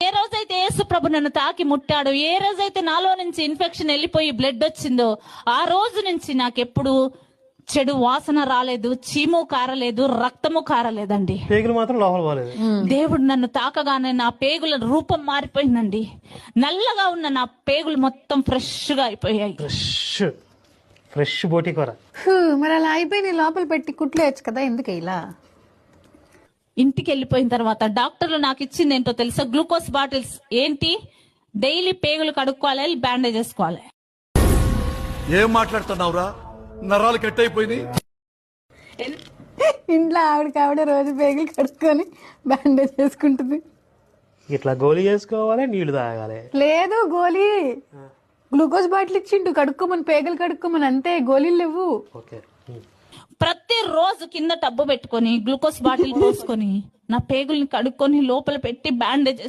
ఏ రోజైతే యేసు ప్రభు నన్ను తాకి ముట్టాడో, ఏ రోజైతే నాలో నుంచి ఇన్ఫెక్షన్ వెళ్ళిపోయి బ్లడ్ వచ్చిందో, ఆ రోజు నుంచి నాకెప్పుడు చెడు వాసన రాలేదు, చీము కారలేదు, రక్తము కారలేదండి. పేగులు మాత్రం లోపల పోలేదు. దేవుడు నన్ను తాకగానే నా పేగుల రూపం మారిపోయిందండి. నల్లగా ఉన్న నా పేగులు మొత్తం ఫ్రెష్ గా అయిపోయాయి. ఫ్రెష్ బోటి కూర. మరి అలా అయిపోయి నీ లోపల పెట్టి కుట్లేయచ్చు కదా, ఎందుకు ఇలా? ఇంటికి వెళ్ళిపోయిన తర్వాత డాక్టర్లు నాకు ఇచ్చింది ఏంటో తెలుసా? Glucose bottles. ఏంటి? డైలీ పేగులు కడుక్కోవాలి, బ్యాండేజ్ వేసుకోవాలి. ఏం మాట్లాడుతున్నావురా? నరాలు కట్ అయిపోయింది. ఇంట్లో ఆవిడ రోజు పేగులు కడుక్కొని బ్యాండేజ్ చేసుకుంటుంది. ఇట్లా గోళీ చేసుకోవాలి, నీళ్లు తాగాలి. లేదు గోలీ, గ్లూకోజ్ బాటిల్ ఇచ్చిండు కడుక్కోమని, పేగులు కడుక్కోమని, అంతే. గోళీలు లేవు. ఓకే. ప్రతి రోజు కింద టబ్బు పెట్టుకొని గ్లూకోజ్ బాటిల్ పోసుకొని నా పేగుల్ని కడుక్కొని లోపల పెట్టి బ్యాండేజ్